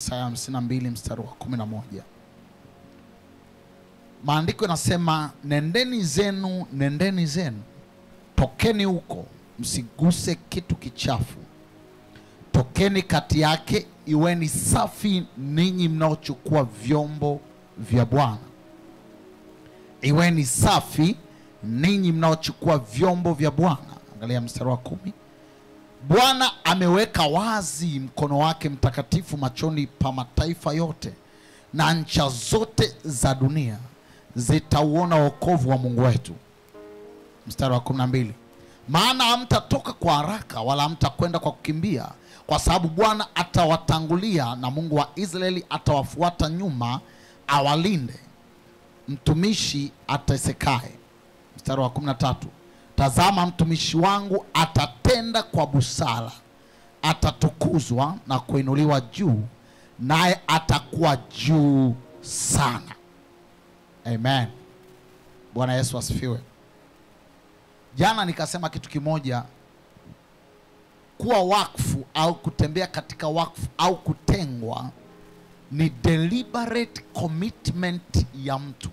Isaya 52 mstari wa 11. Maandiko yanasema nendeni zenu, tokeni huko, msiguse kitu kichafu. Tokeni kati yake, iweni safi ninyi mnaochukua vyombo vya Bwana. Iweni safi ninyi mnaochukua vyombo vya Bwana. Angalia mstari wa 10. Bwana ameweka wazi mkono wake mtakatifu machoni pa mataifa yote, na ncha zote za dunia zitauona wokovu wa Mungu wetu. Mstari wa 12. Maana hamtatoka kwa haraka wala hamtakwenda kwa kukimbia, kwa sababu Bwana atawatangulia na Mungu wa Israeli atawafuata nyuma awalinde, mtumishi atesekae. Mstari wa 13. Tazama, mtumishi wangu atatenda kwa busara, atatukuzwa na kuinuliwa juu, naye atakuwa juu sana. Amen. Bwana Yesu asifiwe. Jana nikasema kitu kimoja, kuwa wakfu au kutembea katika wakfu au kutengwa ni deliberate commitment ya mtu,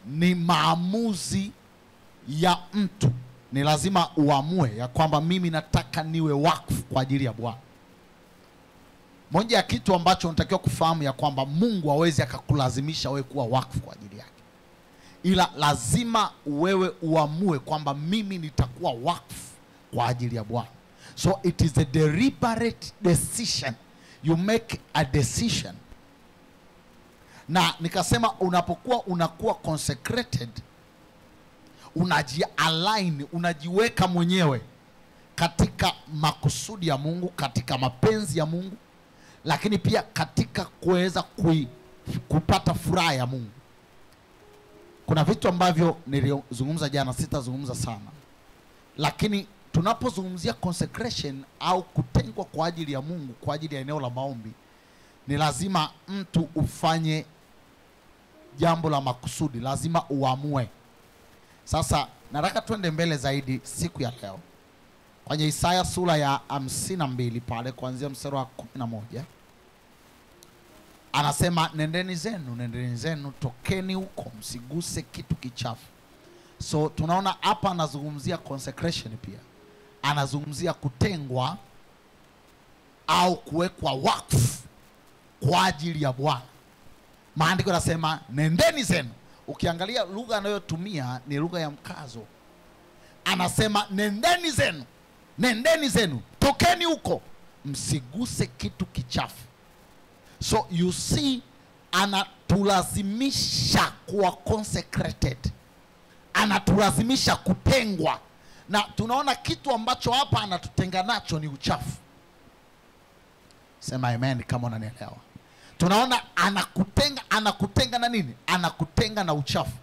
ni maamuzi ya mtu. Ni lazima uamue ya kwamba mimi nataka niwe wakfu kwa ajili ya Bwana. Moja ya kitu ambacho unatakiwa kufahamu ya kwamba Mungu hawezi akakulazimisha wewe kuwa wakfu kwa ajili yake, ila lazima wewe uamue kwamba mimi nitakuwa wakfu kwa ajili ya Bwana. So it is a deliberate decision. You make a decision. Na nikasema unapokuwa unakuwa consecrated, unaji-align, unajiweka mwenyewe katika makusudi ya Mungu, katika mapenzi ya Mungu, lakini pia katika kuweza kupata furaha ya Mungu. Kuna vitu ambavyo nilizungumza jana, sitazungumza sana, lakini tunapozungumzia consecration au kutengwa kwa ajili ya Mungu, kwa ajili ya eneo la maombi, ni lazima mtu ufanye jambo la makusudi, lazima uamue. Sasa nataka tuende mbele zaidi siku ya leo kwenye Isaya sura ya 52 pale kuanzia mstari wa 11. Anasema nendeni zenu, tokeni huko, msiguse kitu kichafu. So tunaona hapa anazungumzia consecration, pia anazungumzia kutengwa au kuwekwa wakfu kwa ajili ya Bwana. Maandiko yanasema nendeni zenu. Ukiangalia lugha anayotumia ni lugha ya mkazo. Anasema nendeni zenu, tokeni huko, msiguse kitu kichafu. So you see, anatulazimisha kuwa consecrated, anatulazimisha kutengwa. Na tunaona kitu ambacho hapa anatutenga nacho ni uchafu. Sema amen kama unanielewa. Tunaona anakutenga na nini? Anakutenga na uchafu.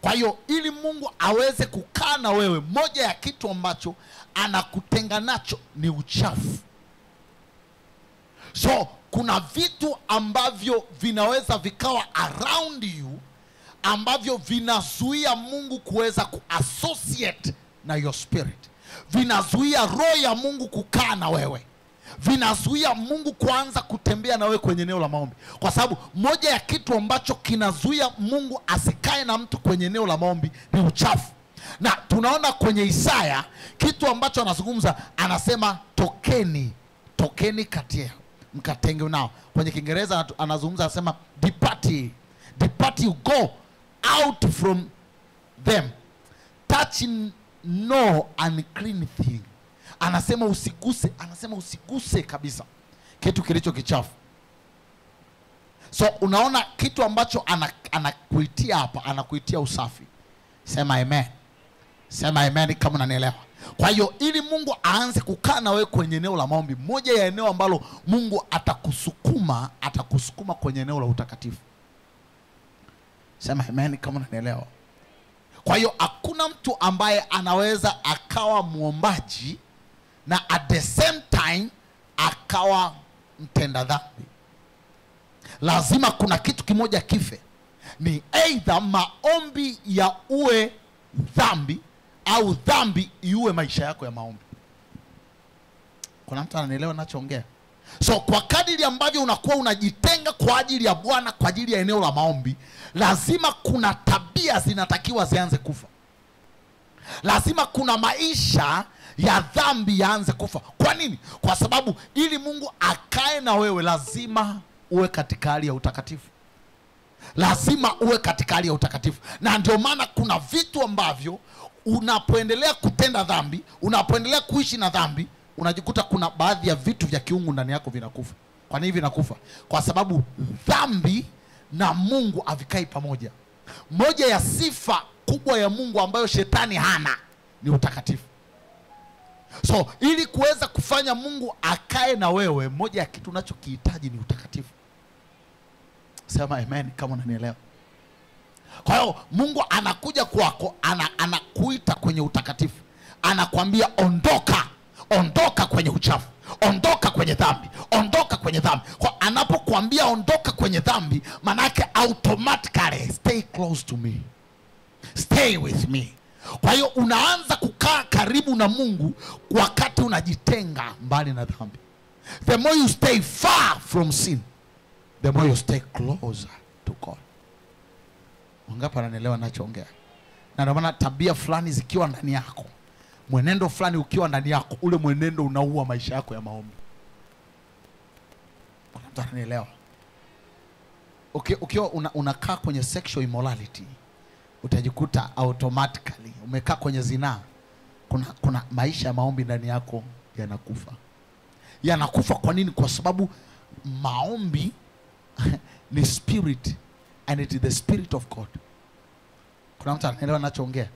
Kwa hiyo ili Mungu aweze kukaa na wewe, moja ya kitu ambacho anakutenga nacho ni uchafu. So kuna vitu ambavyo vinaweza vikawa around you ambavyo vinazuia Mungu kuweza kuassociate na your spirit. Vinazuia roho ya Mungu kukaa na wewe. Vinazuia Mungu kuanza kutembea na wewe kwenye eneo la maombi. Kwa sababu moja ya kitu ambacho kinazuia Mungu asikae na mtu kwenye eneo la maombi ni uchafu. Na tunaona kwenye Isaya kitu ambacho anazungumza, anasema tokeni kati yao, mkatenge nao. Kwenye Kiingereza anazungumza, anasema depart you, go out from them, touching no unclean thing. Anasema usiguse kabisa kitu kilicho kichafu. So unaona kitu ambacho anakuitia hapa, anakuitia usafi. Sema amen. Sema amen kama unanielewa. Kwa hiyo ili Mungu aanze kukaa na wewe kwenye eneo la maombi, moja ya eneo ambalo Mungu atakusukuma kwenye eneo la utakatifu. Sema amen kama unanielewa. Kwa hiyo hakuna mtu ambaye anaweza akawa muombaji na at the same time akawa mtenda dhambi. Lazima kuna kitu kimoja kife. Ni either maombi ya uwe dhambi au dhambi iue maisha yako ya maombi. Kuna mtu ananielewa ninachoongea? So kwa kadiri ambavyo unakuwa unajitenga kwa ajili ya Bwana, kwa ajili ya eneo la maombi, lazima kuna tabia zinatakiwa zianze kufa. Lazima kuna maisha ya dhambi yaanze kufa. Kwa nini? Kwa sababu ili Mungu akae na wewe, lazima uwe katika hali ya utakatifu. Lazima uwe katika hali ya utakatifu. Na ndio maana kuna vitu ambavyo unapoendelea kutenda dhambi, unapoendelea kuishi na dhambi, unajikuta kuna baadhi ya vitu vya kiungu ndani yako vinakufa. Kwa nini vinakufa? Kwa sababu dhambi na Mungu havikai pamoja. Moja ya sifa kubwa ya Mungu ambayo shetani hana ni utakatifu. So ili kuweza kufanya Mungu akae na wewe, moja ya kitu unachokihitaji ni utakatifu. Sema amen kama unanielewa. Kwa hiyo Mungu anakuja kwako, anakuita kwenye utakatifu. Anakuambia ondoka, ondoka kwenye uchafu, ondoka kwenye dhambi, ondoka kwenye dhambi. Kwa anapokuambia ondoka kwenye dhambi, manake automatically stay close to me, stay with me. Kwa hiyo unaanza kukaa karibu na Mungu wakati unajitenga mbali na dhambi. The more you stay far from sin, the more you stay closer to God. Wangapi wananielewa ninachoongea? Na ndio maana tabia fulani zikiwa ndani yako, mwenendo fulani ukiwa ndani yako, ule mwenendo unaua maisha yako ya maombi. Wangapi wananielewa? Ukiwa unakaa kwenye sexual immorality, utajikuta automatically umekaa kwenye zinaa. Kuna maisha ya maombi ndani yako yanakufa. Yanakufa kwa nini? Kwa sababu maombi ni spirit, and it is the spirit of God. Kuna mtu anaelewa ninachoongea?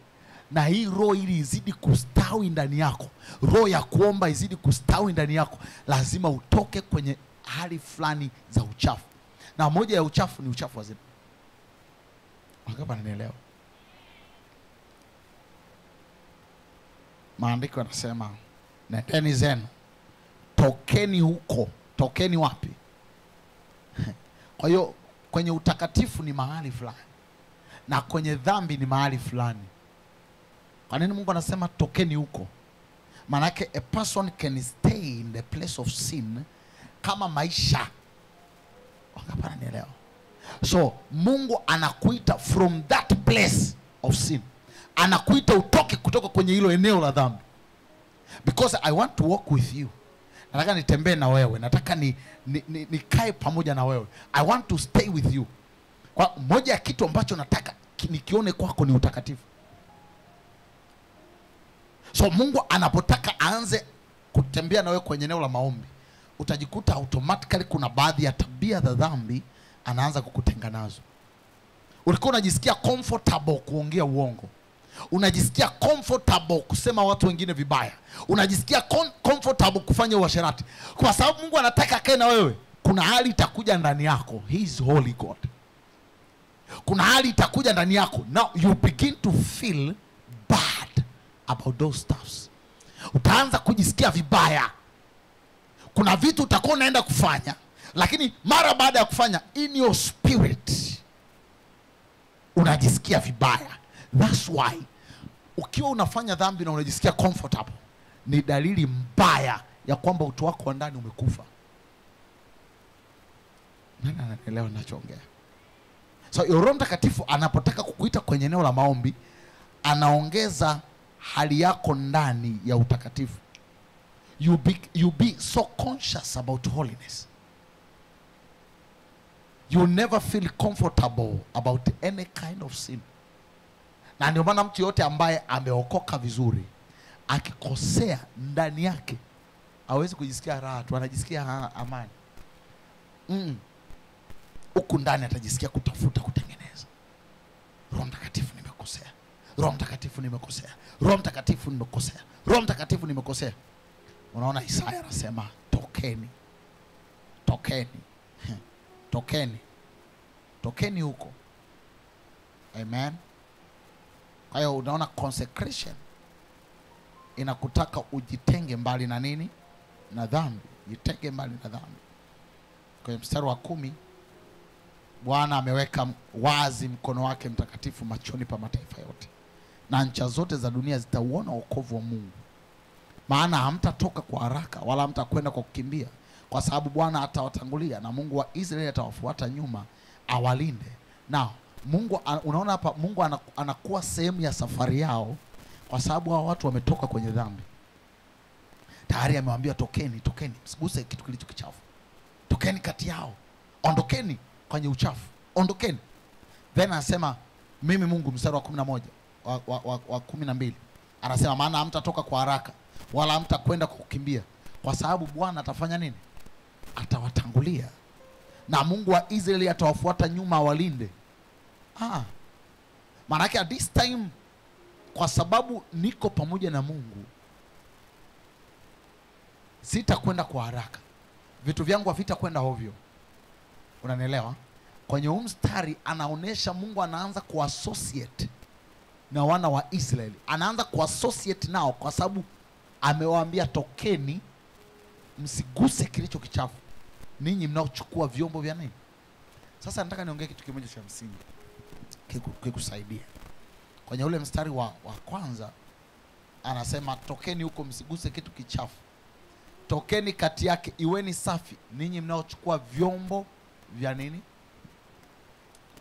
Na hii roho ili izidi kustawi ndani yako, roho ya kuomba izidi kustawi ndani yako, lazima utoke kwenye hali fulani za uchafu. Na moja ya uchafu ni uchafu wa zina. Wangapi wananielewa? Maandiko yanasema nendeni zenu, tokeni huko. Tokeni wapi? Kwa hiyo kwenye utakatifu ni mahali fulani, na kwenye dhambi ni mahali fulani. Kwa nini Mungu anasema tokeni huko? Manake a person can stay in the place of sin kama maisha. Wangapi wananielewa? So Mungu anakuita from that place of sin. Anakuita utoke kutoka kwenye hilo eneo la dhambi. Because I want to walk with you. Nataka nitembee na wewe. Nataka nikae pamoja na wewe. I want to stay with you. Kwa moja ya kitu ambacho nataka nikione kwako ni utakatifu. So Mungu anapotaka aanze kutembea na wewe kwenye eneo la maombi, utajikuta automatically kuna baadhi ya tabia za dhambi anaanza kukutenga nazo. Ulikuwa unajisikia comfortable kuongea uongo, unajisikia comfortable kusema watu wengine vibaya, unajisikia comfortable kufanya uasherati. Kwa sababu Mungu anataka akae na wewe, kuna hali itakuja ndani yako. He is holy God. Kuna hali itakuja ndani yako. Now you begin to feel bad about those stuffs. Utaanza kujisikia vibaya. Kuna vitu utakuwa unaenda kufanya, lakini mara baada ya kufanya, in your spirit unajisikia vibaya. That's why ukiwa unafanya dhambi na unajisikia comfortable, ni dalili mbaya ya kwamba utu wako wa ndani umekufa. Nani anaelewa ninachoongea? So Roho Mtakatifu anapotaka kukuita kwenye eneo la maombi, anaongeza hali yako ndani ya utakatifu. You be so conscious about holiness. You never feel comfortable about any kind of sin. Na ndio maana mtu yote ambaye ameokoka vizuri, akikosea ndani yake hawezi kujisikia raha tu, anajisikia amani. Huku ndani atajisikia kutafuta kutengeneza. Roho Mtakatifu nimekosea. Roho Mtakatifu nimekosea. Roho Mtakatifu nimekosea. Roho Mtakatifu nimekosea. Unaona Isaya anasema tokeni. Tokeni. Tokeni. Tokeni huko. Amen. Kwa hiyo unaona consecration inakutaka ujitenge mbali na nini? Na dhambi. Jitenge mbali na dhambi. Kwenye mstari wa 10, Bwana ameweka wazi mkono wake mtakatifu machoni pa mataifa yote, na ncha zote za dunia zitauona wokovu wa Mungu. Maana hamtatoka kwa haraka wala hamtakwenda kwa kukimbia kwa sababu Bwana atawatangulia na Mungu wa Israeli atawafuata nyuma awalinde. Now Mungu, unaona hapa Mungu anakuwa sehemu ya safari yao, kwa sababu hao watu wametoka kwenye dhambi tayari. Amewaambia tokeni, msiguse kitu kilicho kichafu, tokeni kati yao, ondokeni kwenye uchafu, ondokeni. Then anasema mimi Mungu, mstari wa 11 wa 12 anasema, maana hamtatoka kwa haraka wala hamtakwenda kwa kukimbia, kwa sababu Bwana atafanya nini? Atawatangulia na Mungu wa Israeli atawafuata nyuma awalinde. Maana yake at this time, kwa sababu niko pamoja na Mungu, sitakwenda kwa haraka, vitu vyangu havitakwenda ovyo. Unanielewa? Kwenye huu mstari anaonesha Mungu anaanza kuassociate na wana wa Israeli, anaanza kuassociate nao kwa sababu amewaambia tokeni, msiguse kilicho kichafu, ninyi mnaochukua vyombo vya nini. Sasa nataka niongee kitu kimoja cha msingi kikusaidia. Kwenye ule mstari wa kwanza anasema tokeni huko, msiguse kitu kichafu, tokeni kati yake, iweni safi ninyi mnaochukua vyombo vya nini?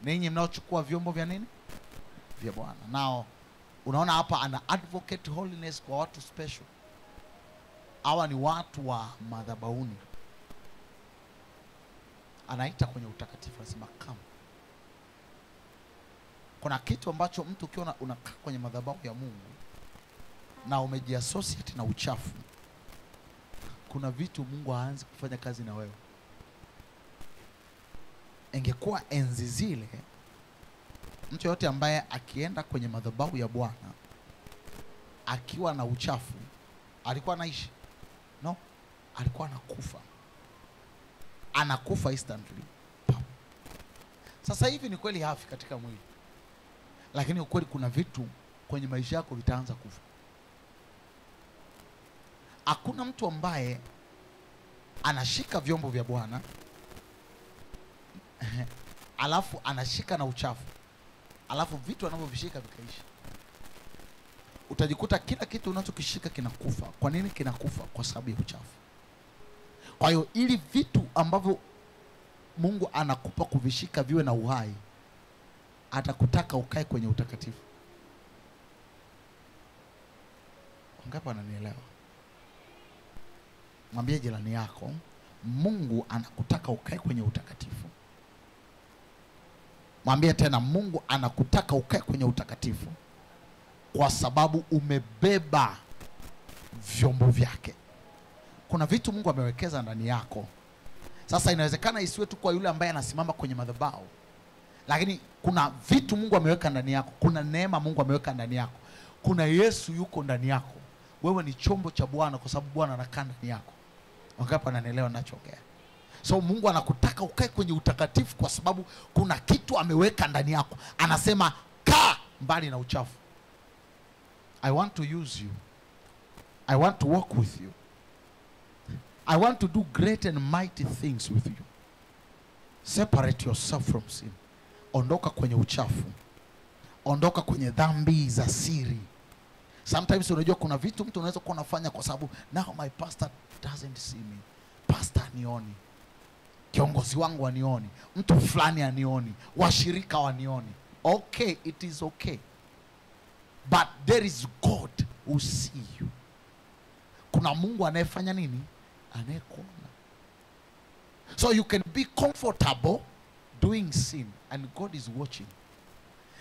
Ninyi mnaochukua vyombo vya nini? Vya Bwana. Nao unaona hapa ana advocate holiness kwa watu special. Hawa ni watu wa madhabahuni, anaita kwenye utakatifu, anasema come. Kuna kitu ambacho mtu ukiona unakaa kwenye madhabahu ya Mungu na umejiassociate na uchafu, kuna vitu Mungu haanzi kufanya kazi na wewe. Ingekuwa enzi zile, mtu yote ambaye akienda kwenye madhabahu ya Bwana akiwa na uchafu alikuwa anaishi? No, alikuwa anakufa instantly. Sasa hivi ni kweli hafi katika mwili, lakini ukweli kuna vitu kwenye maisha yako vitaanza kufa. Hakuna mtu ambaye anashika vyombo vya Bwana alafu anashika na uchafu, alafu vitu anavyovishika vikaishi. Utajikuta kila kitu unachokishika kinakufa. Kwa nini kinakufa? Kwa sababu ya uchafu. Kwa hiyo ili vitu ambavyo Mungu anakupa kuvishika viwe na uhai, atakutaka ukae kwenye utakatifu. Wangapi wananielewa? Mwambie jirani yako, Mungu anakutaka ukae kwenye utakatifu. Mwambie tena, Mungu anakutaka ukae kwenye utakatifu kwa sababu umebeba vyombo vyake. Kuna vitu Mungu amewekeza ndani yako. Sasa inawezekana isiwe tu kwa yule ambaye anasimama kwenye madhabahu, lakini kuna vitu Mungu ameweka ndani yako. Kuna neema Mungu ameweka ndani yako. Kuna Yesu yuko ndani yako. Wewe ni chombo cha Bwana kwa sababu Bwana anakaa ndani yako. Wangapi wananielewa ninachoongea? So Mungu anakutaka ukae kwenye utakatifu kwa sababu kuna kitu ameweka ndani yako. Anasema kaa mbali na uchafu. I want to use you. I want to walk with you. I want to do great and mighty things with you. Separate yourself from sin. Ondoka kwenye uchafu. Ondoka kwenye dhambi za siri. Sometimes unajua kuna vitu mtu unaweza kuwa unafanya kwa sababu now my pastor doesn't see me. Pastor anioni. Kiongozi wangu wanioni. Mtu fulani anioni. Washirika wanioni. Okay, it is okay. But there is God who see you. Kuna Mungu anayefanya nini? Anayekuona. So you can be comfortable doing sin and God is watching.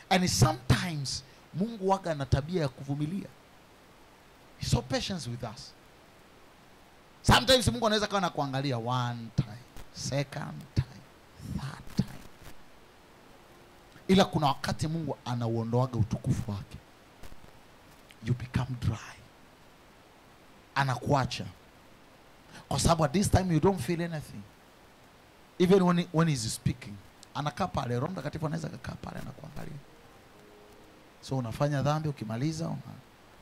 And sometimes Mungu waga na tabia ya kuvumilia. He's so patient with us. Sometimes Mungu anaweza kawa na kuangalia one time, second time, third time. Ila kuna wakati Mungu anauondoaga utukufu wake. You become dry. Anakuacha. Kwa sababu at this time you don't feel anything. Even when he's speaking. Anakaa pale, Roho Mtakatifu anaweza kukaa pale na kuangalia. So unafanya dhambi, ukimaliza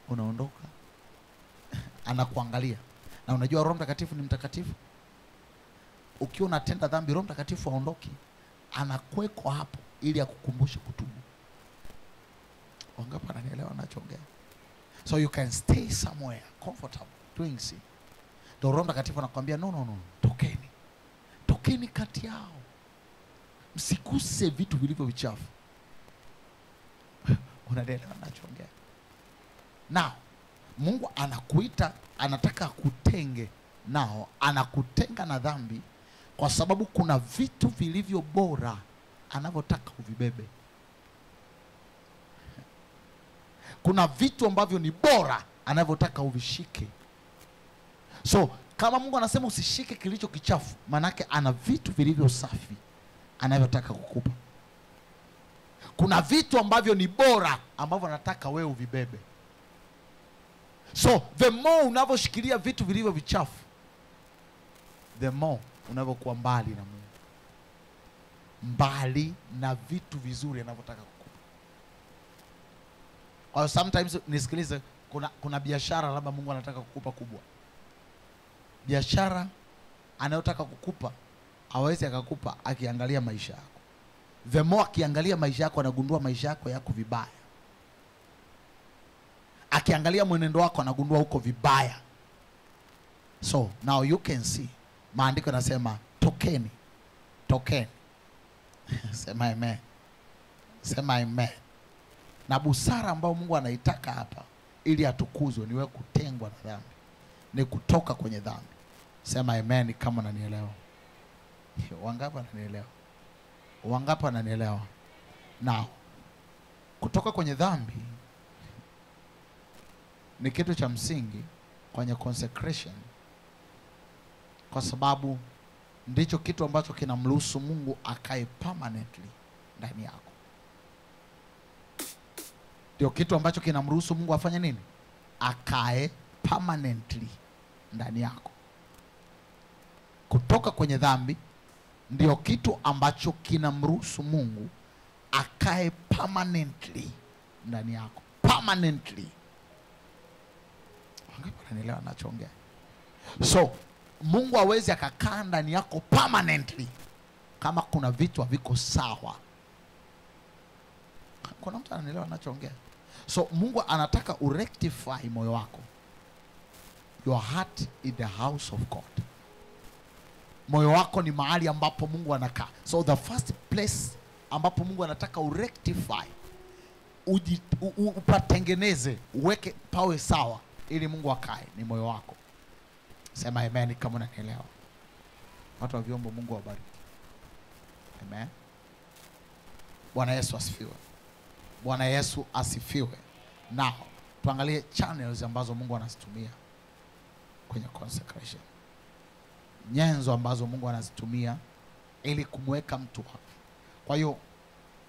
unaondoka. Anakuangalia. Na unajua Roho Mtakatifu ni mtakatifu. Ukiwa unatenda dhambi, Roho Mtakatifu haondoki. Anakuweko hapo ili akukumbushe kutubu. Wangapi wananielewa ninachoongea? So you can stay somewhere comfortable doing sin. Roho Mtakatifu anakuambia no, tokeni kati yao, msiguse vitu vilivyo vichafu. Unaelewa ninachoongea? Now Mungu anakuita, anataka kutenge nao, anakutenga na dhambi kwa sababu kuna vitu vilivyo bora anavyotaka uvibebe. Kuna vitu ambavyo ni bora anavyotaka uvishike. So kama Mungu anasema usishike kilicho kichafu, manake ana vitu vilivyo safi anavyotaka kukupa. Kuna vitu ambavyo ni bora ambavyo anataka wewe uvibebe. So the more unavyoshikilia vitu vilivyo vichafu, the more unavyokuwa mbali na Mungu, mbali na vitu vizuri anavyotaka kukupa. Or sometimes nisikilize, kuna biashara labda Mungu anataka kukupa kubwa. Biashara anayotaka kukupa hawezi akakupa akiangalia maisha yako. The more akiangalia maisha yako, anagundua maisha yako yako vibaya. Akiangalia mwenendo wako, anagundua uko vibaya. So now you can see, maandiko yanasema tokeni. Sema amen. Sema amen. Na busara ambayo Mungu anaitaka hapa ili atukuzwe ni wewe kutengwa na dhambi, ni kutoka kwenye dhambi. Sema amen kama unanielewa. Wangapi wananielewa? Wangapi wananielewa? Now kutoka kwenye dhambi ni kitu cha msingi kwenye consecration, kwa sababu ndicho kitu ambacho kinamruhusu Mungu akae permanently ndani yako. Ndio kitu ambacho kinamruhusu Mungu afanye nini? Akae permanently ndani yako. Kutoka kwenye dhambi ndio kitu ambacho kinamruhusu Mungu akae permanently ndani yako. Permanently. Unanielewa ninachoongea? So Mungu hawezi akakaa ndani yako permanently kama kuna vitu haviko sawa. Kuna mtu ananielewa ninachoongea? So Mungu anataka urectify moyo wako. Your heart is the house of God. Moyo wako ni mahali ambapo Mungu anakaa. So the first place ambapo Mungu anataka urectify, upatengeneze, uweke pawe sawa ili Mungu akae, ni moyo wako. Sema amen kama unanielewa. Watu wa vyombo, Mungu awabariki. Amen. Bwana Yesu asifiwe. Bwana Yesu asifiwe. Now tuangalie channels ambazo Mungu anazitumia kwenye consecration. Nyenzo ambazo Mungu anazitumia ili kumweka mtu wakfu. Kwa hiyo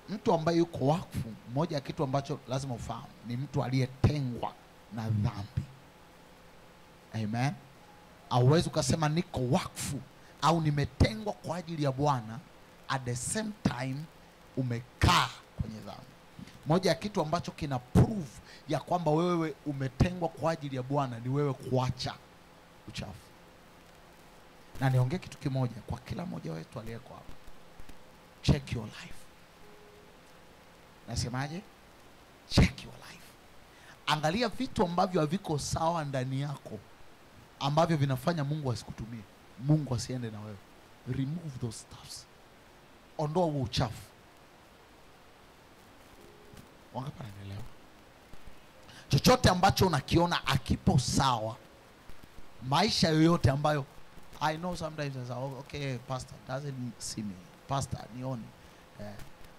mtu ambaye yuko wakfu, moja ya kitu ambacho lazima ufahamu ni mtu aliyetengwa na dhambi. Amen. Hauwezi ukasema niko wakfu au nimetengwa kwa ajili ya Bwana at the same time umekaa kwenye dhambi. Moja ya kitu ambacho kina prove ya kwamba wewe umetengwa kwa ajili ya Bwana ni wewe kuacha uchafu. Na niongee kitu kimoja kwa kila mmoja wetu aliyeko hapa. Check your life. Nasemaje? Check your life. Angalia vitu ambavyo haviko sawa ndani yako, ambavyo vinafanya Mungu asikutumie, Mungu asiende na wewe. Remove those stuffs. Ondoa huo uchafu. Wangapi wananielewa? Chochote ambacho unakiona akipo sawa, maisha yoyote ambayo I know sometimes I say, okay, pastor doesn't see me. Pastor nioni.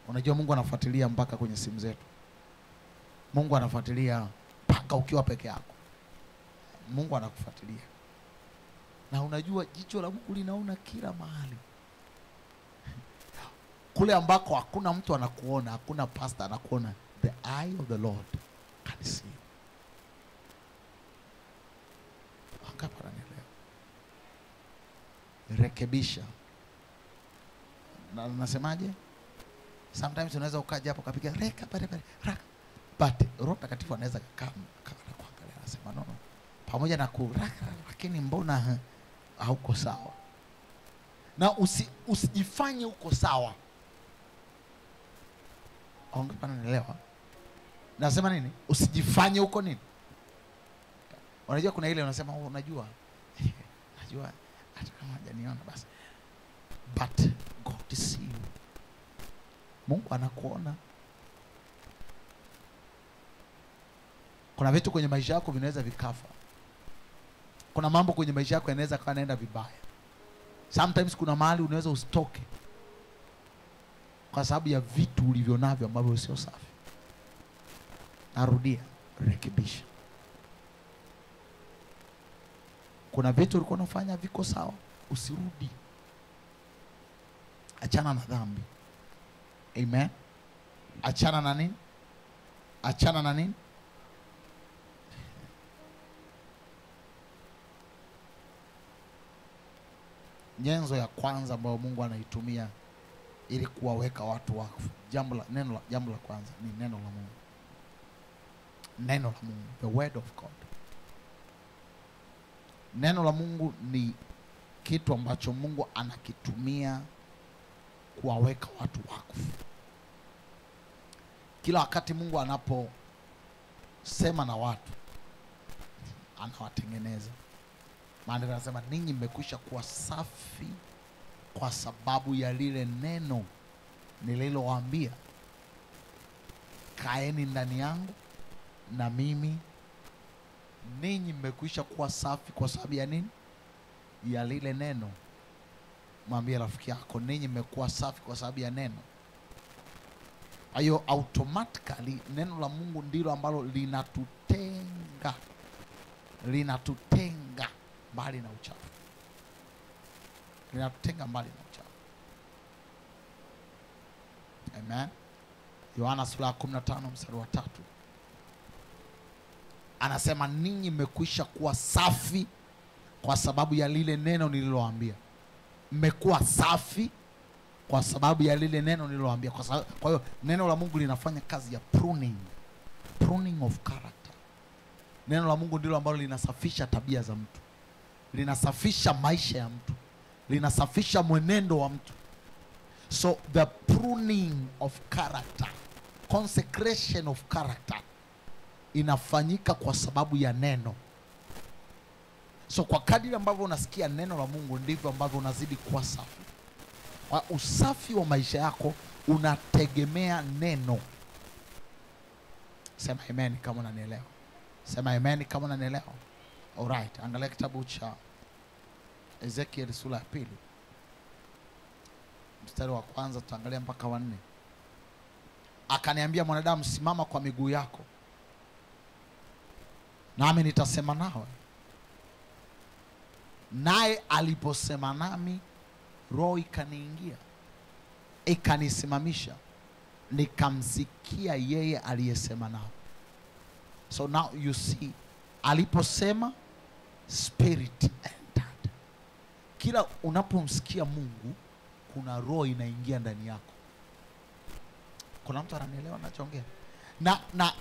Unajua Mungu anafuatilia mpaka kwenye simu zetu. Mungu anafuatilia mpaka ukiwa peke yako. Mungu anakufuatilia. Na unajua jicho la Mungu linaona kila mahali. Kule ambako hakuna mtu anakuona, hakuna pastor anakuona, the eye of the Lord can see you. Wangapi wananielewa? Rekebisha. Na nasemaje? Sometimes unaweza ukaja hapo kapiga reka pale raka. But Roho Mtakatifu anaweza kuangalia anasema no. Pamoja na kuraka lakini mbona hauko sawa? Na usijifanye uko sawa. Wangapi wananielewa? Nasema nini? Usijifanye uko nini? Unajua kuna ile unasema unajua anajua hata kama hajaniona basi, but God see you. Mungu anakuona. Kuna vitu kwenye maisha yako vinaweza vikafa. Kuna mambo kwenye maisha yako yanaweza kawa naenda vibaya. Sometimes kuna mahali unaweza usitoke kwa sababu ya vitu ulivyo navyo ambavyo sio safi. Narudia, rekebisha. Kuna vitu ulikuwa unafanya viko sawa, usirudi. Achana na dhambi. Amen. Achana na nini? Achana na nini? Nyenzo ya kwanza ambayo Mungu anaitumia ili kuwaweka watu wakfu, jambo la kwanza ni neno la Mungu. Neno la Mungu, the word of God. Neno la Mungu ni kitu ambacho Mungu anakitumia kuwaweka watu wakfu. Kila wakati Mungu anaposema na watu, anawatengeneza. Maana anasema ninyi mmekwisha kuwa safi kwa sababu ya lile neno nililowaambia. Kaeni ndani yangu na mimi. Ninyi mmekwisha kuwa safi kwa sababu ya nini? Ya lile neno. Mwambie rafiki yako, ninyi mmekuwa safi kwa sababu ya neno. Hayo automatically neno la Mungu ndilo ambalo linatutenga mbali na uchafu. Linatutenga mbali na uchafu. Amen. Yohana sura 15 mstari wa 3. Anasema ninyi mmekwisha kuwa safi kwa sababu ya lile neno nililowaambia. Mmekuwa safi kwa sababu ya lile neno nililowaambia. Kwa hiyo neno la Mungu linafanya kazi ya pruning of character. Neno la Mungu ndilo ambalo linasafisha tabia za mtu, linasafisha maisha ya mtu, linasafisha mwenendo wa mtu. So the pruning of character, consecration of character inafanyika kwa sababu ya neno. So kwa kadiri ambavyo unasikia neno la Mungu ndivyo ambavyo unazidi kuwa safi. Usafi wa maisha yako unategemea neno. Sema amen kama unanielewa. Sema amen kama unanielewa. Alright, angalia kitabu cha Ezekiel sura ya 2. Mstari wa kwanza tutaangalia mpaka wa 4. Akaniambia, mwanadamu, simama kwa miguu yako, nami nitasema nawe. Naye aliposema nami, roho ikaniingia, ikanisimamisha, nikamsikia yeye aliyesema nao. So now you see, aliposema spirit entered. Kila unapomsikia Mungu kuna roho inaingia ndani yako. Kuna mtu ananielewa ninachoongea? Na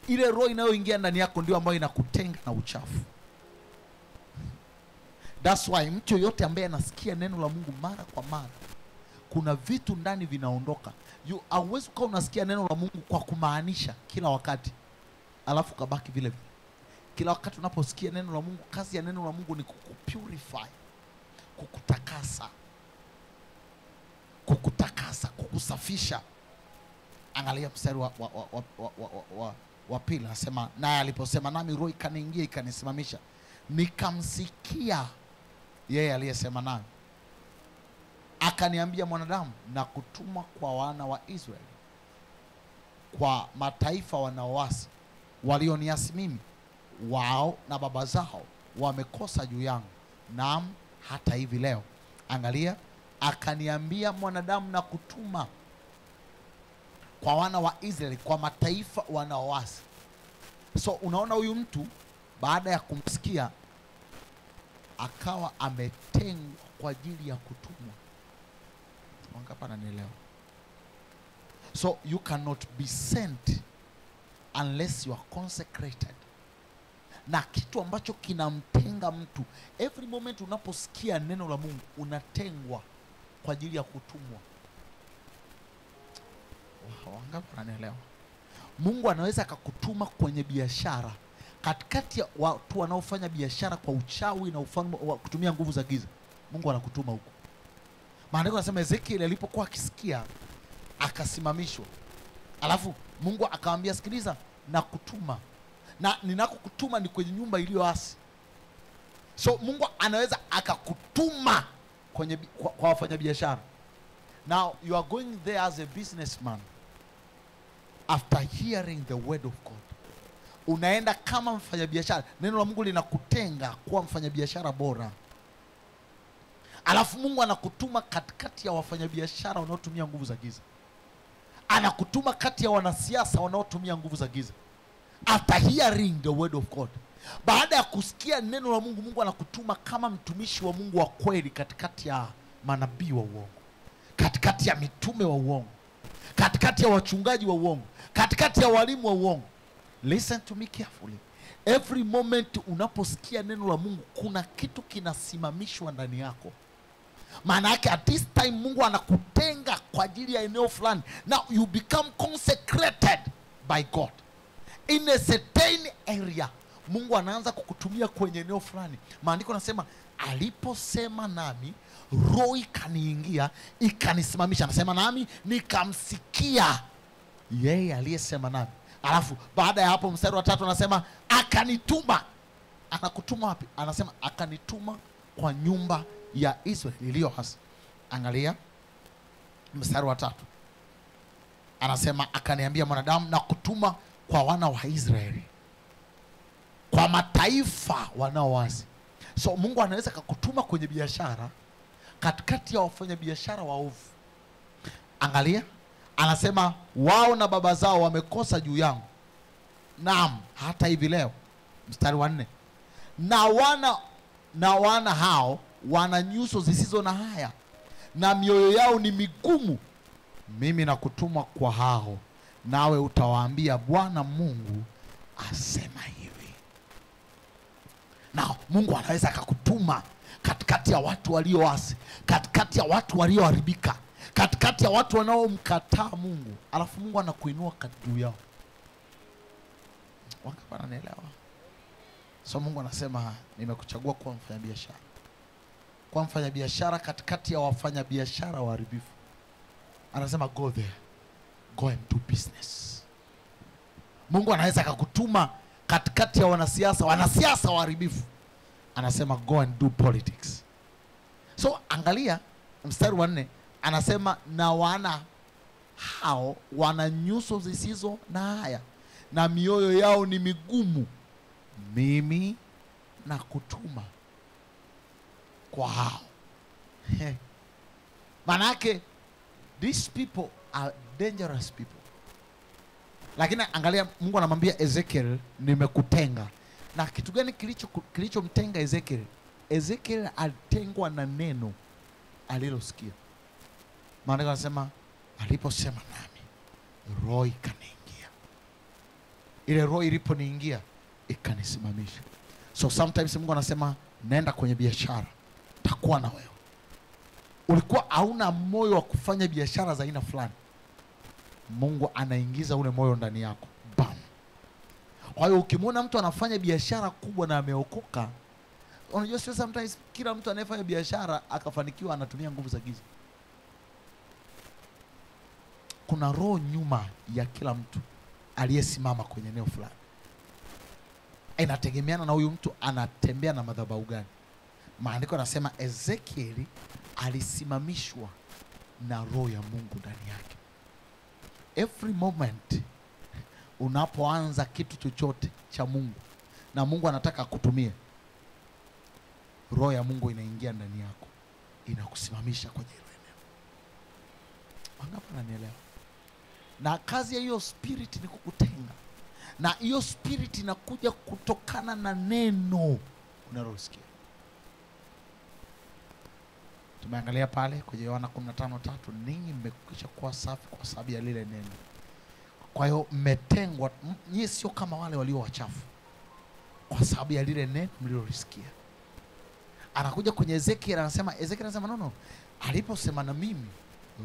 ile roho inayoingia ndani yako ndio ambayo inakutenga na uchafu. That's why mtu yote ambaye anasikia neno la Mungu mara kwa mara, kuna vitu ndani vinaondoka. Hauwezi kuwa unasikia neno la Mungu kwa kumaanisha kila wakati alafu kabaki vile vile. Kila wakati unaposikia neno la Mungu, kazi ya neno la Mungu ni kukupurify, kukutakasa, kukusafisha. Angalia mstari wa pili, anasema naye aliposema nami, roho ikaniingia, ikanisimamisha, nikamsikia yeye aliyesema nami. Akaniambia, mwanadamu, na kutuma kwa wana wa Israeli, kwa mataifa wanaoasi, walioniasi mimi. Wao na baba zao wamekosa juu yangu, naam hata hivi leo. Angalia, akaniambia, mwanadamu, na kutuma kwa wana wa Israeli, kwa mataifa wanaoasi. So unaona huyu mtu baada ya kumsikia akawa ametengwa kwa ajili ya kutumwa. Wangapi wananielewa? So you cannot be sent unless you are consecrated. Na kitu ambacho kinamtenga mtu, every moment unaposikia neno la Mungu unatengwa kwa ajili ya kutumwa. Wangapi wananielewa? Mungu anaweza akakutuma kwenye biashara katikati ya watu wanaofanya biashara kwa uchawi na ufalme wa kutumia nguvu za giza, Mungu anakutuma huko. Maandiko yanasema Ezekiel alipokuwa akisikia akasimamishwa. Alafu Mungu akamwambia, sikiliza, nakutuma. Na ninakokutuma ni kwenye nyumba iliyoasi. So Mungu anaweza akakutuma kwenye kwa wafanyabiashara. Now you are going there as a businessman. After hearing the word of God, unaenda kama mfanyabiashara. Neno la Mungu linakutenga kuwa mfanyabiashara bora. Alafu Mungu anakutuma katikati ya wafanyabiashara wanaotumia nguvu za giza. Anakutuma kati ya wanasiasa wanaotumia nguvu za giza. After hearing the word of God, baada ya kusikia neno la Mungu, Mungu anakutuma kama mtumishi wa Mungu wa kweli katikati ya manabii wa uongo, katikati ya mitume wa uongo, katikati ya wachungaji wa uongo, katikati ya walimu wa uongo. Listen to me carefully. Every moment unaposikia neno la Mungu, kuna kitu kinasimamishwa ndani yako. Maana yake at this time Mungu anakutenga kwa ajili ya eneo fulani. Now you become consecrated by God in a certain area. Mungu anaanza kukutumia kwenye eneo fulani. Maandiko yanasema aliposema nami, roho ikaniingia ikanisimamisha. Anasema nami nikamsikia yeye aliyesema nami. Alafu baada ya hapo mstari wa 3 anasema akanituma. Anakutuma wapi? Anasema akanituma kwa nyumba ya Israeli iliyoasi. Angalia mstari wa 3. Anasema akaniambia, mwanadamu, na kutuma kwa wana wa Israeli, kwa mataifa wanaoasi. So Mungu anaweza kukutuma kwenye biashara katikati ya wafanya biashara waovu. Angalia, anasema wao na baba zao wamekosa juu yangu. Naam, hata hivi leo. Mstari wa 4. Na wana hao wana nyuso zisizo na haya, na mioyo yao ni migumu. Mimi nakutuma kwa hao, nawe utawaambia Bwana Mungu asema hivi. Na Mungu anaweza akakutuma katikati ya watu walioasi, katikati ya watu walioharibika, katikati ya watu wanaomkataa Mungu, alafu Mungu anakuinua juu yao. Wangapi wananielewa? So Mungu anasema nimekuchagua kuwa mfanyabiashara. Kwa mfanyabiashara katikati ya wafanyabiashara waharibifu. Anasema go there. Go and do business. Mungu anaweza akakutuma katikati ya wanasiasa waharibifu. Anasema go and do politics. So angalia mstari wa 4, anasema na wana hao wana nyuso zisizo na haya, na mioyo yao ni migumu. Mimi nakutuma kwa hao. Manake these people are dangerous people. Lakini angalia, Mungu anamwambia Ezekiel, nimekutenga. Na kitu gani kilichomtenga Ezekiel? Ezekiel alitengwa na neno alilosikia. Maana anasema aliposema nami, roho ikaniingia. Ile roho iliponiingia ikanisimamisha. So sometimes Mungu anasema nenda kwenye biashara, takuwa na wewe. Ulikuwa hauna moyo wa kufanya biashara za aina fulani, Mungu anaingiza ule moyo ndani yako. Bam. Kwa hiyo ukimwona mtu anafanya biashara kubwa na ameokoka, unajua sio sometimes kila mtu anayefanya biashara akafanikiwa anatumia nguvu za giza. Kuna roho nyuma ya kila mtu aliyesimama kwenye eneo fulani. Inategemeana na huyu mtu anatembea na madhabahu gani. Maandiko yanasema Ezekieli alisimamishwa na roho ya Mungu ndani yake. Every moment unapoanza kitu chochote cha Mungu na Mungu anataka kutumia, roho ya Mungu inaingia ndani yako, inakusimamisha kwenye hilo eneo. Wangapi wananielewa? Na kazi ya hiyo spirit ni kukutenga. Na hiyo spirit inakuja kutokana na neno unalosikia. Tumeangalia pale kwenye Yohana 15:3, ninyi mmekwisha kuwa safi kwa sababu ya lile neno. Kwa hiyo mmetengwa, nyinyi sio kama wale walio wachafu kwa sababu ya lile neno mlilolisikia. Anakuja kwenye Ezekiel anasema no, aliposema na mimi,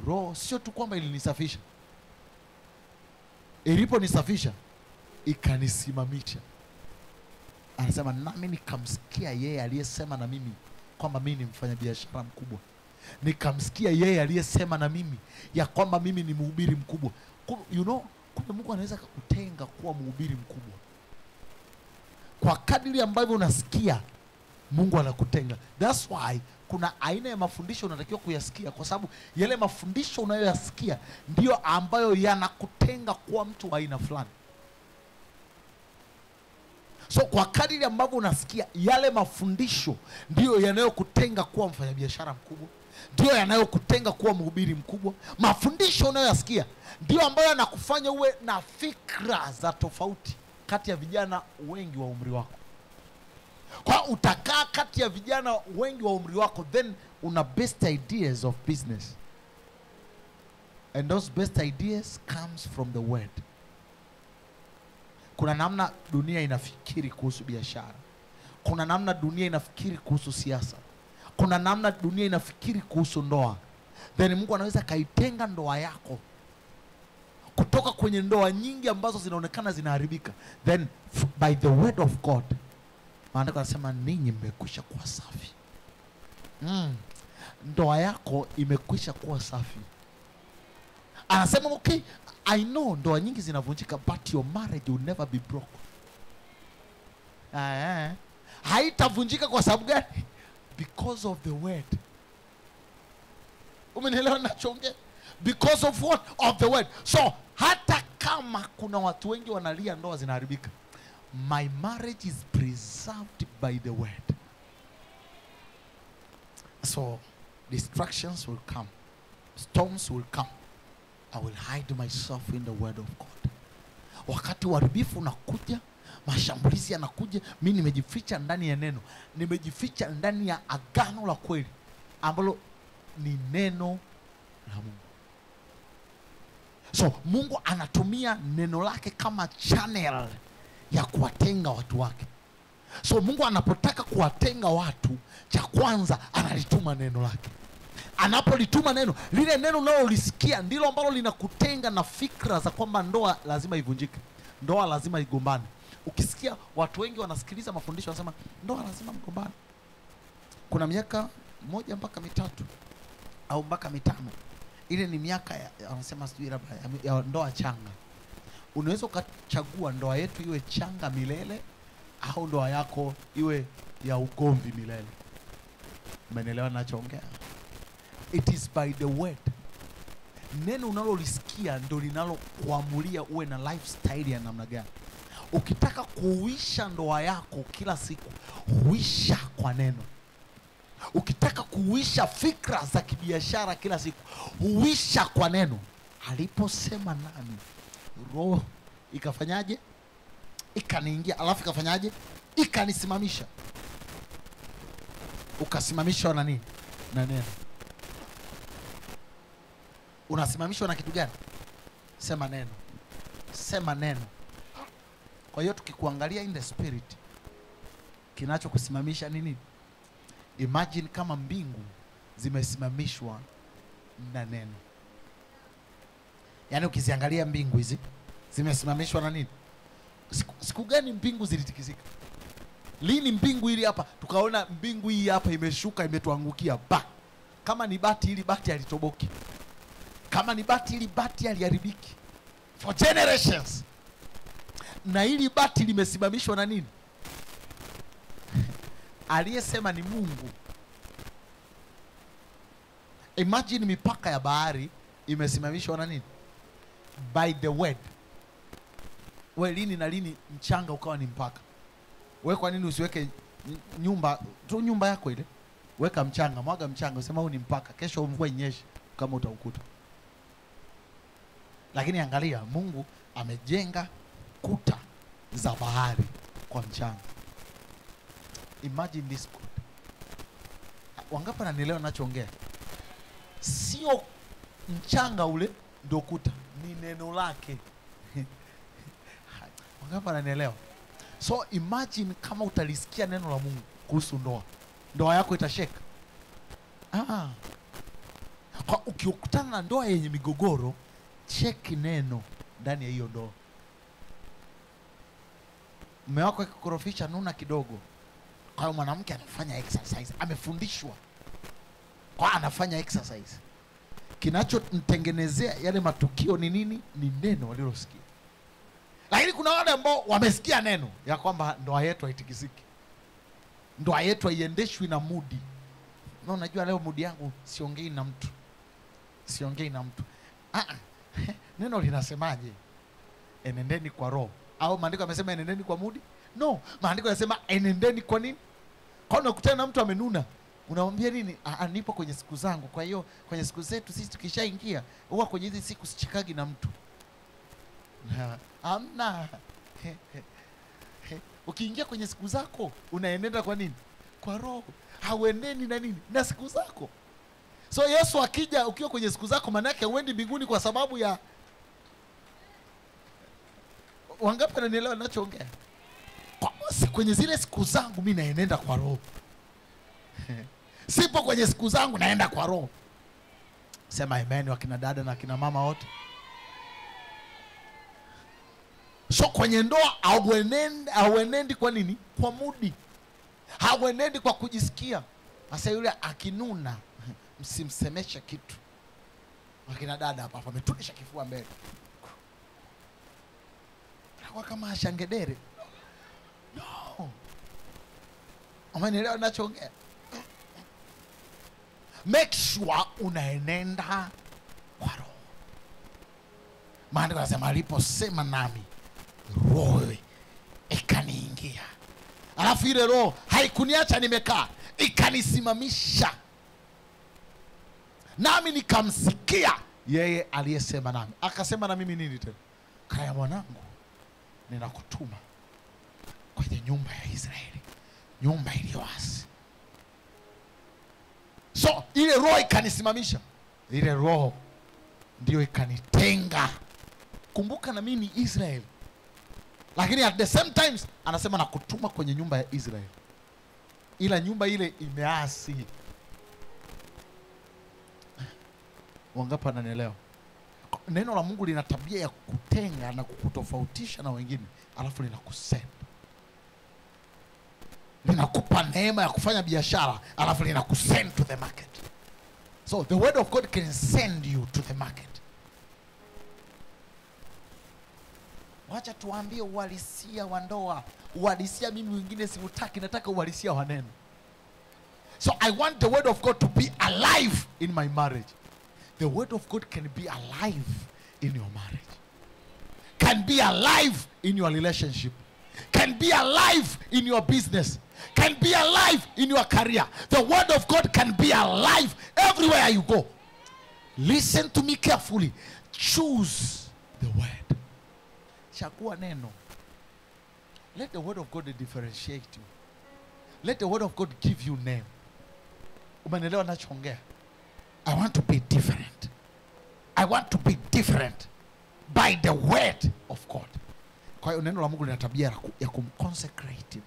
roho sio tu kwamba ilinisafisha. Iliponisafisha ikanisimamisha. Anasema nami nikamsikia yeye aliyesema na mimi kwamba mimi ni mfanyabiashara mkubwa. Nikamsikia yeye aliyesema na mimi ya kwamba mimi ni mhubiri mkubwa. You know, kumbe Mungu anaweza kukutenga kuwa mhubiri mkubwa. Kwa kadiri ambavyo unasikia, Mungu anakutenga. That's why kuna aina ya mafundisho unatakiwa kuyasikia, kwa sababu yale mafundisho unayoyasikia ndio ambayo yanakutenga kuwa mtu wa aina fulani. So kwa kadiri ambavyo unasikia, yale mafundisho ndio yanayokutenga kuwa mfanyabiashara mkubwa, ndio yanayokutenga kuwa mhubiri mkubwa. Mafundisho unayoyasikia ndio ambayo yanakufanya uwe na fikra za tofauti kati ya vijana wengi wa umri wako. Kwa utakaa kati ya vijana wengi wa umri wako, then una best ideas of business. And those best ideas comes from the word. Kuna namna dunia inafikiri kuhusu biashara. Kuna namna dunia inafikiri kuhusu siasa. Kuna namna dunia inafikiri kuhusu ndoa. Then Mungu anaweza kaitenga ndoa yako kutoka kwenye ndoa nyingi ambazo zinaonekana zinaharibika. Then by the word of God, Maandiko yanasema ninyi mmekwisha kuwa safi. Ndoa yako imekwisha kuwa safi. Anasema okay, I know ndoa nyingi zinavunjika, but your marriage will never be broken. Haitavunjika kwa sababu gani? Because of the word. Umenielewa ninachoongea? Because of what? Of the word. So hata kama kuna watu wengi wanalia ndoa zinaharibika, my marriage is preserved by the word. So distractions will come, storms will come, I will hide myself in the word of God. Wakati uharibifu unakuja, mashambulizi yanakuja, mimi nimejificha ndani ya neno. Nimejificha ndani ya agano la kweli ambalo ni neno la Mungu. So Mungu anatumia neno lake kama channel ya kuwatenga watu wake. So Mungu anapotaka kuwatenga watu, cha kwanza analituma neno lake. Anapolituma neno, lile neno unalolisikia ndilo ambalo linakutenga na fikra za kwamba ndoa lazima ivunjike, ndoa lazima igombane. Ukisikia watu wengi wanasikiliza mafundisho wanasema ndoa lazima mgombane. Kuna miaka 1 mpaka 3 au mpaka 5. Ile ni miaka wanasema sijui ya ndoa changa. Unaweza ukachagua ndoa yetu iwe changa milele au ndoa yako iwe ya ugomvi milele. Umeelewa ninachoongea? It is by the word. Neno unalolisikia ndio linalokuamulia uwe na lifestyle ya namna gani. Ukitaka kuisha ndoa yako kila siku, huisha kwa neno. Ukitaka kuisha fikra za kibiashara kila siku, huisha kwa neno. Aliposema nami, roho ikafanyaje? Ikaniingia, alafu ikafanyaje? Ikanisimamisha. Ukasimamishwa na nini? Na neno. Unasimamishwa na kitu gani? Sema neno. Sema neno. Kwa hiyo tukikuangalia in the spirit, kinachokusimamisha nini? Imagine kama mbingu zimesimamishwa na neno. Yaani ukiziangalia mbingu hizi zimesimamishwa na nini? Siku gani mbingu zilitikisika? Lini mbingu hili hapa tukaona mbingu hii hapa imeshuka imetuangukia ba? Kama ni bati hili bati halitoboki. Kama ni bati hili bati haliharibiki. For generations. Na hili bati limesimamishwa na nini? Aliyesema ni Mungu. Imagine mipaka ya bahari imesimamishwa na nini? By the word. We lini na lini mchanga ukawa ni mpaka? We kwa nini usiweke nyumba tu, nyumba yako ile? Weka mchanga, mwaga mchanga, usema huu ni mpaka. Kesho mvua inyeshe kama utaukuta. Lakini angalia, Mungu amejenga kuta za bahari kwa mchanga. Imagine this God. Wangapi wananielewa ninachoongea? Sio mchanga ule ndio kuta, ni neno lake. Wangapi wananielewa? So imagine kama utalisikia neno la Mungu kuhusu ndoa. Ndoa yako itasheka. Kwa ukikutana na ndoa yenye migogoro, cheki neno ndani ya hiyo ndoa. mume wako akikorofisha, nuna kidogo. Kwa hiyo mwanamke anafanya exercise, amefundishwa, kwa anafanya exercise. Kinachomtengenezea yale matukio ni nini? Ni neno walilosikia. Lakini kuna wale ambao wamesikia neno ya kwamba ndoa yetu haitikisiki, ndoa yetu haiendeshwi na mudi. Na unajua leo mudi yangu siongei na mtu, siongei na mtu. Neno linasemaje? Enendeni kwa roho. Au maandiko yamesema enendeni kwa mudi? No, maandiko yanasema enendeni kwa nini? Kwa nini ukutana na mtu amenuna, unamwambia nini? Nipo kwenye siku zangu. Kwa hiyo kwenye siku zetu sisi tukishaingia, huwa kwenye hizi siku sichikagi na mtu. Amna. Ukiingia kwenye siku zako unaenenda kwa nini? Kwa roho. Haueneni na nini? Na siku zako. So Yesu akija ukiwa kwenye siku zako, maana yake uendi mbinguni kwa sababu ya wangapi wananielewa ninachoongea? Kwenye zile siku zangu mimi naenenda kwa roho. Sipo kwenye siku zangu naenda kwa roho. Sema amen wakina dada na kina mama wote. So kwenye ndoa hauenendi kwa nini? Kwa mudi. Hauenendi kwa kujisikia. Sasa yule akinuna, msimsemeshe kitu. Wakina dada hapa wametunisha kifua mbele. Kwa kama ashangedere. No. Umenielewa ninachoongea? Make sure unaenenda kwa roho. Maandiko yanasema aliposema nami, roho ikaniingia. Alafu ile roho haikuniacha nimekaa, ikanisimamisha. Nami nikamsikia yeye aliyesema nami. Akasema na mimi nini tena? Kaya mwanangu, ninakutuma kwenye nyumba ya Israeli, nyumba iliyoasi. So ile roho ikanisimamisha. Ile roho ndio ikanitenga. Kumbuka na mimi ni Israeli, lakini at the same times anasema nakutuma kwenye nyumba ya Israeli, ila nyumba ile imeasi. Wangapi wananielewa? Neno la Mungu lina tabia ya kutenga na kukutofautisha na wengine, alafu linakusend. Linakupa neema ya kufanya biashara, alafu linakusend to the market. So the word of God can send you to the market. Wacha tuambie uhalisia wa ndoa. Uhalisia mimi wengine siutaki, nataka uhalisia wa neno. So I want the word of God to be alive in my marriage. The word of God can be alive in your marriage, can be alive in your relationship, can be alive in your business, can be alive in your career. The word of God can be alive everywhere you go. Listen to me carefully. Choose the word. Chagua neno. Let the word of God differentiate you. Let the word of God give you name. Umeelewa ninachoongea? I want to be different. I want to be different by the word of God. Kwa hiyo neno la Mungu lina tabia ya kumconsecrate.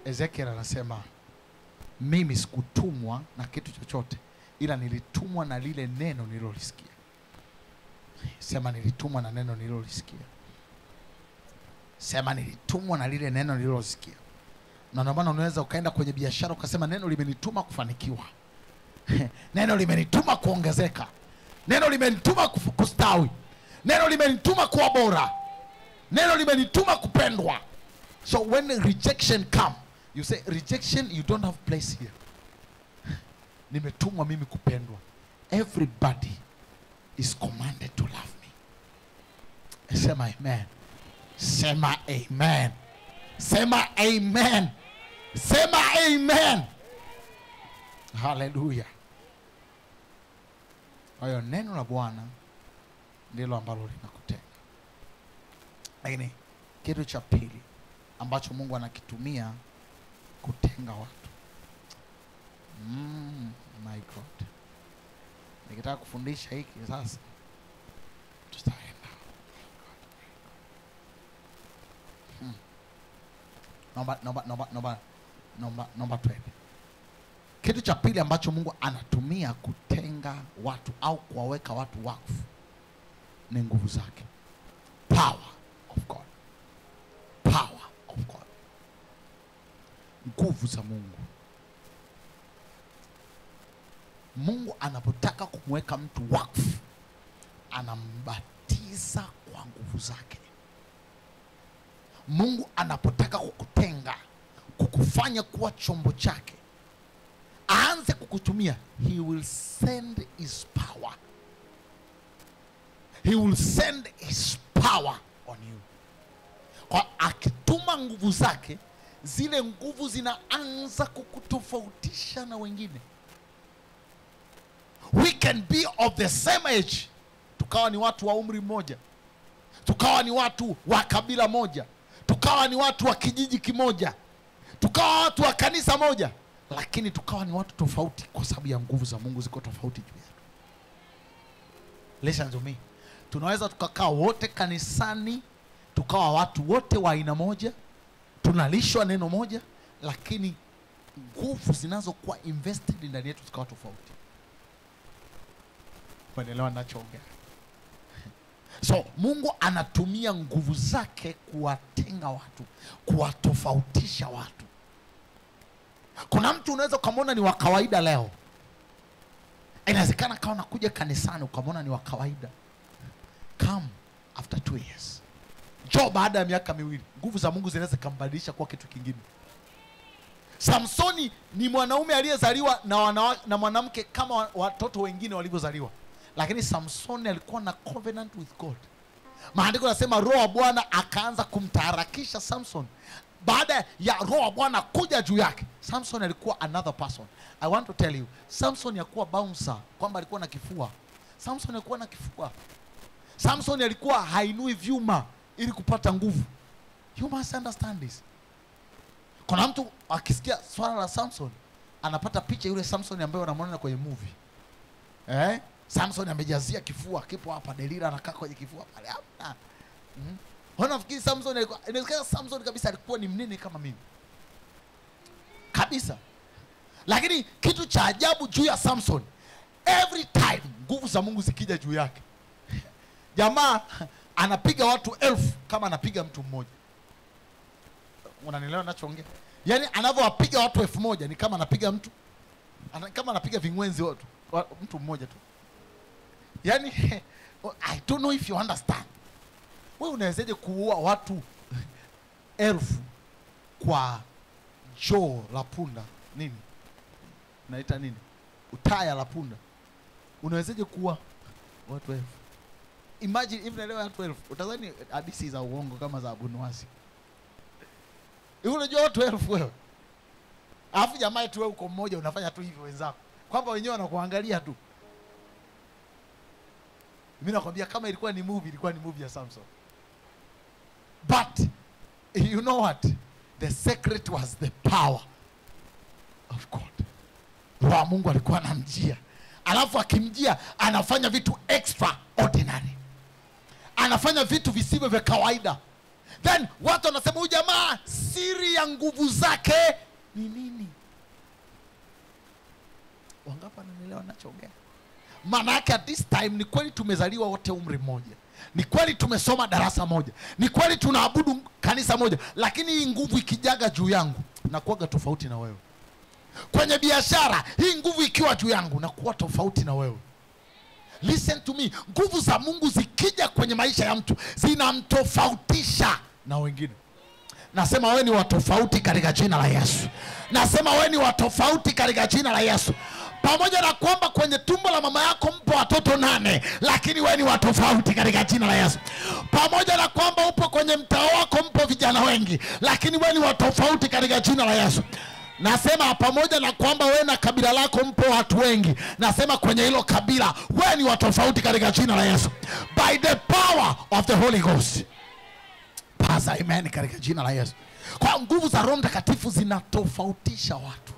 Ezekiel anasema mimi sikutumwa na kitu chochote, ila nilitumwa na lile neno nililolisikia. Sema nilitumwa na neno nililolisikia. Sema nilitumwa na lile neno nililolisikia. Na ndio maana unaweza ukaenda kwenye biashara ukasema neno limenituma kufanikiwa. Neno limenituma kuongezeka. Neno limenituma kustawi. Neno limenituma kuwa bora. Neno limenituma kupendwa. So when rejection come, you say rejection, you don't have place here. Nimetumwa mimi kupendwa. Everybody is commanded to love me. Sema amen. Sema amen. Sema amen. Sema amen. Hallelujah. Kwa hiyo neno la Bwana ndilo ambalo linakutenga. Lakini kitu cha pili ambacho Mungu anakitumia kutenga watu. My God. Nikitaka kufundisha hiki sasa tutaenda. Naomba twende. Kitu cha pili ambacho Mungu anatumia kutenga watu au kuwaweka watu wakfu ni nguvu zake. Power of God. nguvu za Mungu. Mungu anapotaka kumweka mtu wakfu, anambatiza kwa nguvu zake. Mungu anapotaka kukutenga, kukufanya kuwa chombo chake, aanze kukutumia, he will send his power. He will send his power on you. Kwa akituma nguvu zake, zile nguvu zinaanza kukutofautisha na wengine. We can be of the same age, tukawa ni watu wa umri mmoja, tukawa ni watu wa kabila moja, tukawa ni watu wa kijiji kimoja, tukawa watu wa kanisa moja, lakini tukawa ni watu tofauti kwa sababu ya nguvu za Mungu ziko tofauti juu yetu. Listen to me. Tunaweza tukakaa wote kanisani, tukawa watu wote wa aina moja, tunalishwa neno moja, lakini nguvu zinazokuwa invested ndani yetu zikawa tofauti. Unaelewa ninachoongea? So Mungu anatumia nguvu zake kuwatenga watu, kuwatofautisha watu. Kuna mtu unaweza ukamwona ni wa kawaida leo, inawezekana kama unakuja kanisani ukamwona ni wa kawaida, come after 2 years, njoo baada ya miaka 2, nguvu za Mungu zinaweza kumbadilisha kwa kitu kingine. Samsoni ni mwanaume aliyezaliwa na mwanamke kama watoto wengine walivyozaliwa, lakini Samsoni alikuwa na covenant with God. Maandiko yanasema Roho wa Bwana akaanza kumtaharakisha Samson. Baada ya Roho wa Bwana kuja juu yake, Samson alikuwa another person. I want to tell you, Samson alikuwa bouncer, kwamba alikuwa na kifua. Samson alikuwa na kifua. Samson alikuwa hainui vyuma ili kupata nguvu. You must understand this. Kuna mtu akisikia swala la Samson, anapata picha yule Samson ambaye unamwona kwenye movie. Samson amejazia kifua, kipo hapa, Delila anakaa kwenye kifua pale hapa. Unafikiri Samson alikuwa, inawezekana Samson kabisa alikuwa ni mnene kama mimi kabisa. Lakini kitu cha ajabu juu ya Samson, every time nguvu za Mungu zikija juu yake, jamaa anapiga watu 1000 kama anapiga mtu mmoja. Unanielewa ninachoongea? Yaani anavyowapiga watu 1000 ni kama anapiga mtu, kama anapiga vingwenzi watu mtu mmoja tu. Yaani I don't know if you understand. Wewe unawezaje kuua watu 1000 kwa joo la punda? Nini naita nini, utaya la punda? Unawezaje kuua watu 1000? Imagine if naelewa watu 1000, utadhani hadithi za uongo kama za Abunuwasi. Unajua watu 1000 wewe, alafu jamaa tu wewe uko mmoja unafanya tu hivyo wenzako, kwamba wenyewe wanakuangalia tu. Mimi nakwambia kama ilikuwa ni movie, ilikuwa ni movie ya Samson. But you know what? The secret was the power of God. Roho Mungu alikuwa anamjia. Alafu akimjia anafanya vitu extraordinary. Anafanya vitu visivyo vya kawaida. Then watu wanasema huyu jamaa siri ya nguvu zake ni nini? Wangapi wananielewa ninachoongea? Maana yake at this time ni kweli tumezaliwa wote umri mmoja. Ni kweli tumesoma darasa moja. Ni kweli tunaabudu kanisa moja, lakini hii nguvu ikijaga juu yangu nakuwa tofauti na wewe. Kwenye biashara, hii nguvu ikiwa juu yangu nakuwa tofauti na wewe. Listen to me, nguvu za Mungu zikija kwenye maisha ya mtu zinamtofautisha na wengine. Nasema wewe ni watofauti katika jina la Yesu. Nasema wewe ni watofauti katika jina la Yesu. Pamoja na kwamba kwenye tumbo la mama yako mpo watoto 8, lakini wewe ni watofauti katika jina la Yesu. Pamoja na kwamba upo kwenye mtaa wako mpo vijana wengi, lakini wewe ni watofauti katika jina la Yesu. Nasema pamoja na kwamba wewe na kabila lako mpo watu wengi, nasema kwenye hilo kabila wewe ni watofauti katika jina la Yesu. By the power of the Holy Ghost. Pasa amen katika jina la Yesu. Kwa nguvu za Roho Mtakatifu zinatofautisha watu,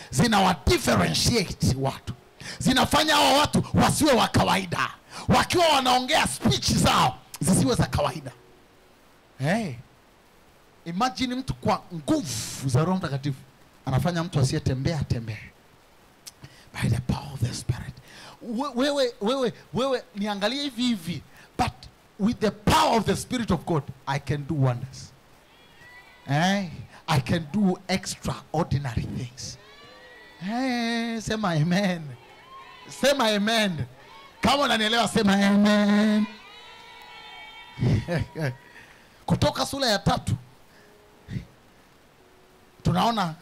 zinawa differentiate watu, zinafanya hao watu wasiwe wa kawaida. Wakiwa wanaongea speech zao zisiwe za kawaida. Imagine mtu kwa nguvu za Roho Mtakatifu anafanya mtu asiyetembea atembee. By the power of the Spirit. Wewe niangalie hivi, but with the power of the Spirit of God I can do wonders. I can do extraordinary things. Hey, sema amen. Sema amen. Kama unanielewa sema amen. Kutoka sura ya 3 tunaona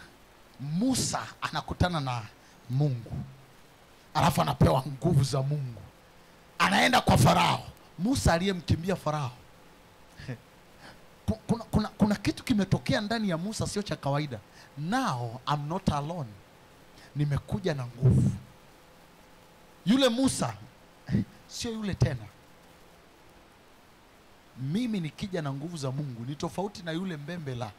Musa anakutana na Mungu, alafu anapewa nguvu za Mungu, anaenda kwa Farao. Musa aliyemkimbia Farao. Kuna kitu kimetokea ndani ya Musa sio cha kawaida. Now I'm not alone, nimekuja na nguvu. Yule Musa sio yule tena. Mimi nikija na nguvu za Mungu ni tofauti na yule mbembela.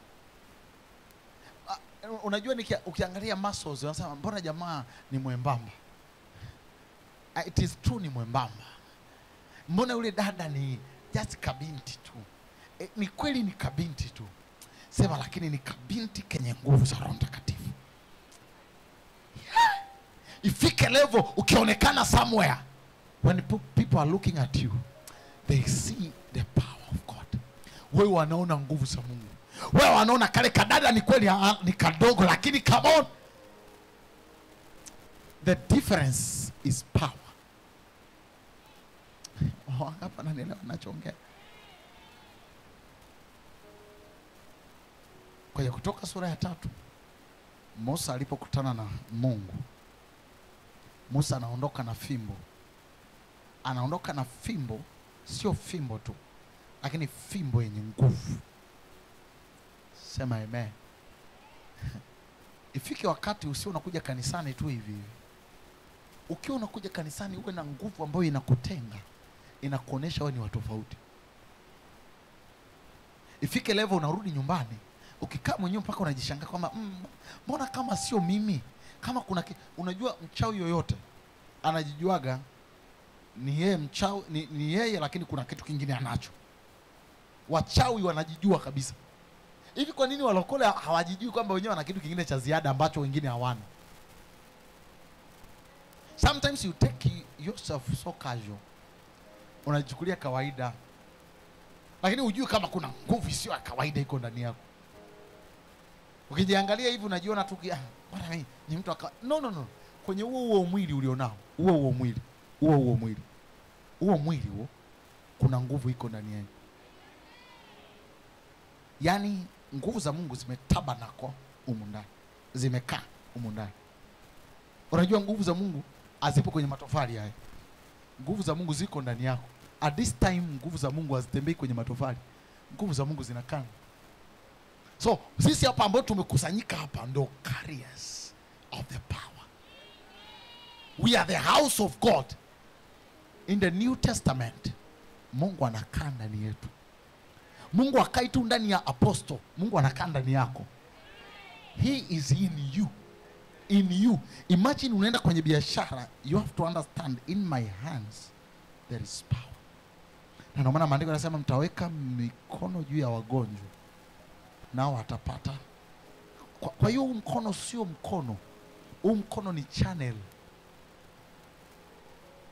Unajua ukiangalia muscles unasema mbona jamaa ni mwembamba. It is true, ni mwembamba. Mbona yule dada ni just kabinti tu. Ni kweli ni kabinti tu. Sema lakini ni kabinti kenye nguvu za Roho Mtakatifu. Ifike level ukionekana somewhere, when people are looking at you, they see the power of God. Wewe wanaona nguvu za Mungu. Wewe wanaona kale kadada ni kweli ni kadogo, lakini come on, the difference is power. Hapa nanielewa nachongea. Kwa hiyo kutoka sura ya 3, Musa alipokutana na Mungu, Musa anaondoka na fimbo. Anaondoka na fimbo, sio fimbo tu, lakini fimbo yenye nguvu. Sema amen. Ifike wakati usio unakuja kanisani tu hivi. Ukiwa unakuja kanisani uwe na nguvu ambayo inakutenga, inakuonesha wewe ni wa tofauti. Ifike level unarudi nyumbani, ukikaa mwenyewe mpaka unajishangaa kwamba mbona kama sio mimi? Kama kuna unajua mchawi yoyote anajijuaga ni yeye mchawi, ni yeye, lakini kuna kitu kingine anacho. Wachawi wanajijua kabisa. Hivi kwa nini walokole hawajijui kwamba wenyewe wana kitu kingine cha ziada ambacho wengine hawana? Sometimes you take yourself so casual. Unajichukulia kawaida, lakini hujui kama kuna nguvu sio ya kawaida iko ndani yako. Ukijiangalia hivi unajiona tu bwana mimi ni mtu no. Kwenye huo mwili ulionao, huo mwili kuna nguvu iko ndani yako. Yaani nguvu za Mungu zimetabanako humu ndani, zimekaa humu ndani. Unajua nguvu za Mungu hazipo kwenye matofali haya. Nguvu za Mungu ziko ndani yako. At this time nguvu za Mungu hazitembei kwenye matofali. Nguvu za Mungu zinakaa. So sisi hapa ambao tumekusanyika hapa ndo carriers of the power. We are the house of God. In the New Testament, Mungu anakaa ndani yetu. Mungu akai tu ndani ya apostle, Mungu anakaa ndani yako. He is in you. In you. Imagine unaenda kwenye biashara, you have to understand, in my hands there is power. Na ndio maana maandiko yanasema mtaweka mikono juu ya wagonjwa nao watapata. Kwa hiyo mkono sio mkono. Huu mkono ni channel